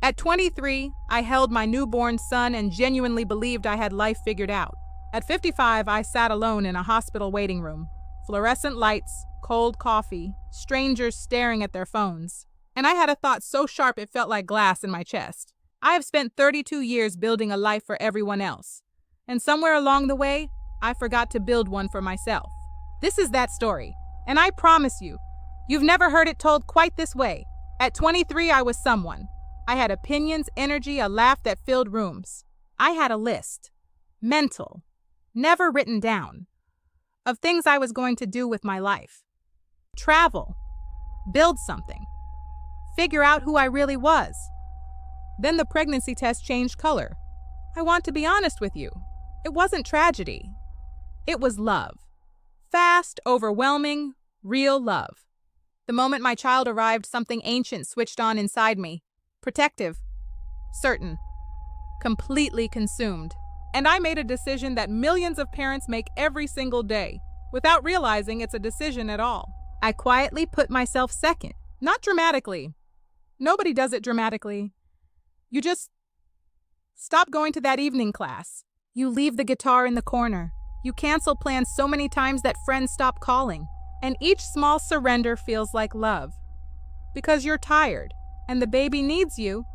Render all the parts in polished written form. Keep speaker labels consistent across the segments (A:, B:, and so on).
A: At 23, I held my newborn son and genuinely believed I had life figured out. At 55, I sat alone in a hospital waiting room. Fluorescent lights, cold coffee, strangers staring at their phones. And I had a thought so sharp it felt like glass in my chest. I have spent 32 years building a life for everyone else. And somewhere along the way, I forgot to build one for myself. This is that story. And I promise you, you've never heard it told quite this way. At 23, I was someone. I had opinions, energy, a laugh that filled rooms. I had a list. Mental. Never written down. Of things I was going to do with my life. Travel. Build something. Figure out who I really was. Then the pregnancy test changed color. I want to be honest with you. It wasn't tragedy. It was love. Fast, overwhelming, real love. The moment my child arrived, something ancient switched on inside me. Protective. Certain. Completely consumed. And I made a decision that millions of parents make every single day, without realizing it's a decision at all. I quietly put myself second. Not dramatically. Nobody does it dramatically. You just stop going to that evening class. You leave the guitar in the corner. You cancel plans so many times that friends stop calling. And each small surrender feels like love. Because you're tired, and the baby needs you.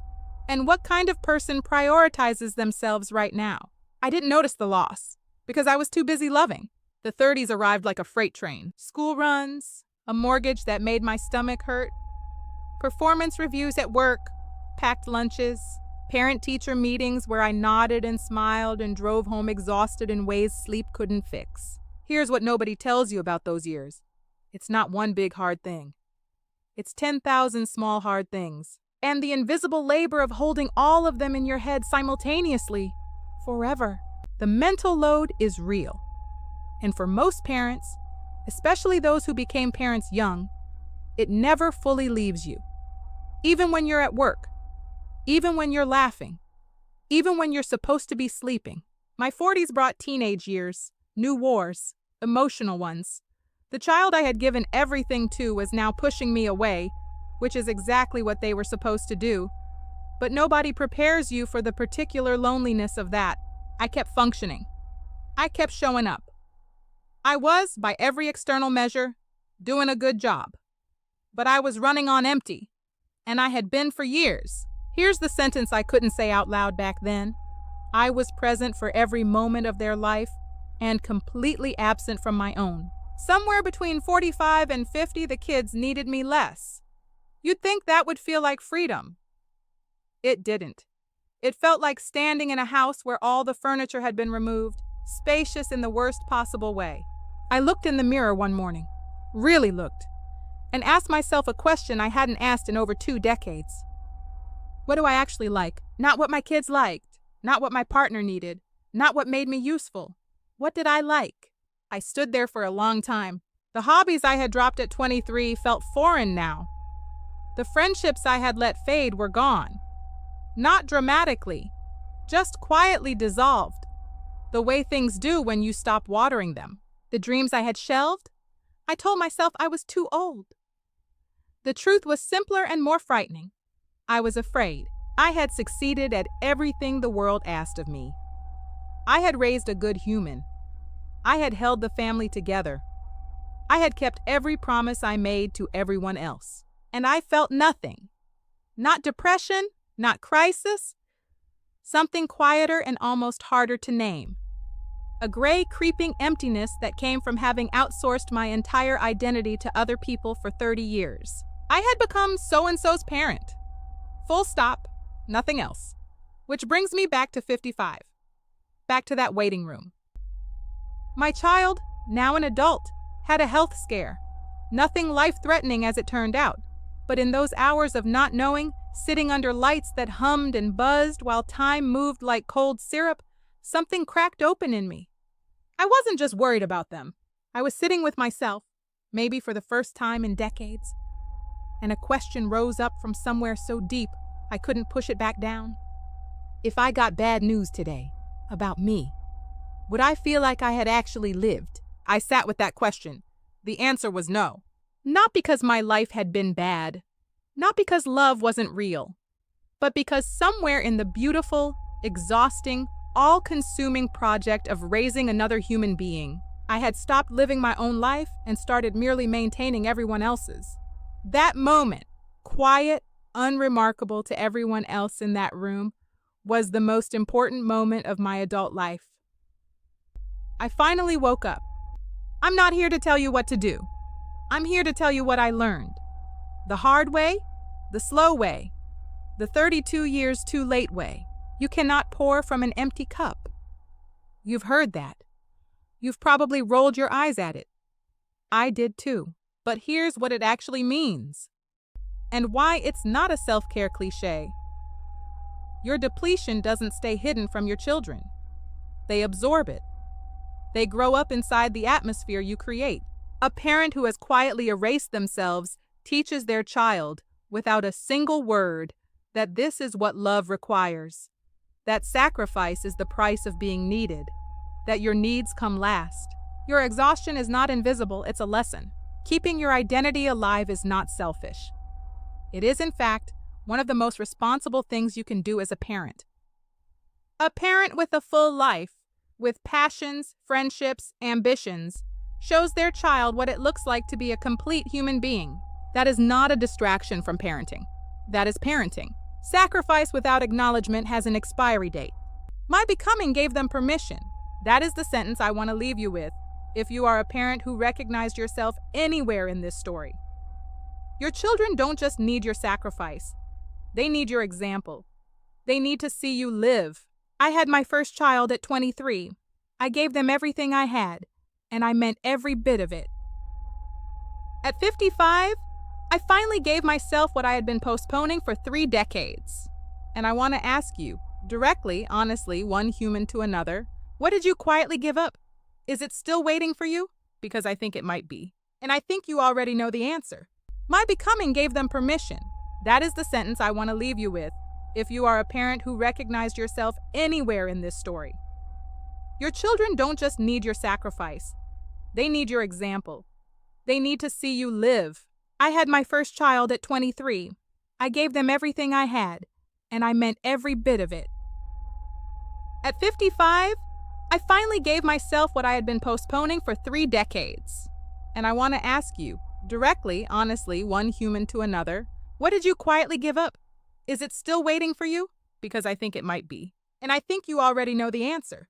A: And what kind of person prioritizes themselves right now? I didn't notice the loss, because I was too busy loving. The 30s arrived like a freight train. School runs, a mortgage that made my stomach hurt, performance reviews at work, packed lunches, parent-teacher meetings where I nodded and smiled and drove home exhausted in ways sleep couldn't fix. Here's what nobody tells you about those years. It's not one big hard thing. It's 10,000 small hard things. And the invisible labor of holding all of them in your head simultaneously, forever. The mental load is real. And for most parents, especially those who became parents young, it never fully leaves you. Even when you're at work, even when you're laughing, even when you're supposed to be sleeping. My 40s brought teenage years, new wars, emotional ones. The child I had given everything to was now pushing me away, which is exactly what they were supposed to do. But nobody prepares you for the particular loneliness of that. I kept functioning. I kept showing up. I was, by every external measure, doing a good job. But I was running on empty. And I had been for years. Here's the sentence I couldn't say out loud back then. I was present for every moment of their life and completely absent from my own. Somewhere between 45 and 50, the kids needed me less. You'd think that would feel like freedom. It didn't. It felt like standing in a house where all the furniture had been removed, spacious in the worst possible way. I looked in the mirror one morning, really looked, and asked myself a question I hadn't asked in over 2 decades. What do I actually like? Not what my kids liked, not what my partner needed, not what made me useful. What did I like? I stood there for a long time. The hobbies I had dropped at 23 felt foreign now. The friendships I had let fade were gone. Not dramatically, just quietly dissolved, the way things do when you stop watering them. The dreams I had shelved, I told myself I was too old. The truth was simpler and more frightening. I was afraid. I had succeeded at everything the world asked of me. I had raised a good human. I had held the family together. I had kept every promise I made to everyone else. And I felt nothing. Not depression, not crisis. Something quieter and almost harder to name. A gray, creeping emptiness that came from having outsourced my entire identity to other people for 30 years. I had become so-and-so's parent. Full stop, nothing else. Which brings me back to 55. Back to that waiting room. My child, now an adult, had a health scare. Nothing life-threatening as it turned out. But in those hours of not knowing, sitting under lights that hummed and buzzed while time moved like cold syrup, something cracked open in me. I wasn't just worried about them. I was sitting with myself, maybe for the first time in decades, and a question rose up from somewhere so deep I couldn't push it back down. If I got bad news today about me, would I feel like I had actually lived? I sat with that question. The answer was no. Not because my life had been bad, not because love wasn't real, but because somewhere in the beautiful, exhausting, all-consuming project of raising another human being, I had stopped living my own life and started merely maintaining everyone else's. That moment, quiet, unremarkable to everyone else in that room, was the most important moment of my adult life. I finally woke up. I'm not here to tell you what to do. I'm here to tell you what I learned. The hard way, the slow way, the 32 years too late way. You cannot pour from an empty cup. You've heard that. You've probably rolled your eyes at it. I did too. But here's what it actually means, and why it's not a self-care cliche. Your depletion doesn't stay hidden from your children. They absorb it. They grow up inside the atmosphere you create. A parent who has quietly erased themselves teaches their child, without a single word, that this is what love requires, that sacrifice is the price of being needed, that your needs come last. Your exhaustion is not invisible, it's a lesson. Keeping your identity alive is not selfish. It is, in fact, one of the most responsible things you can do as a parent. A parent with a full life, with passions, friendships, ambitions, shows their child what it looks like to be a complete human being. That is not a distraction from parenting. That is parenting. Sacrifice without acknowledgement has an expiry date. My becoming gave them permission. That is the sentence I want to leave you with, if you are a parent who recognized yourself anywhere in this story. Your children don't just need your sacrifice. They need your example. They need to see you live. I had my first child at 23. I gave them everything I had, and I meant every bit of it. At 55, I finally gave myself what I had been postponing for 3 decades. And I want to ask you, directly, honestly, one human to another, what did you quietly give up? Is it still waiting for you? Because I think it might be. And I think you already know the answer. My becoming gave them permission. That is the sentence I want to leave you with, if you are a parent who recognized yourself anywhere in this story. Your children don't just need your sacrifice. They need your example. They need to see you live. I had my first child at 23. I gave them everything I had, and I meant every bit of it. At 55, I finally gave myself what I had been postponing for 3 decades. And I want to ask you, directly, honestly, one human to another, what did you quietly give up? Is it still waiting for you? Because I think it might be. And I think you already know the answer.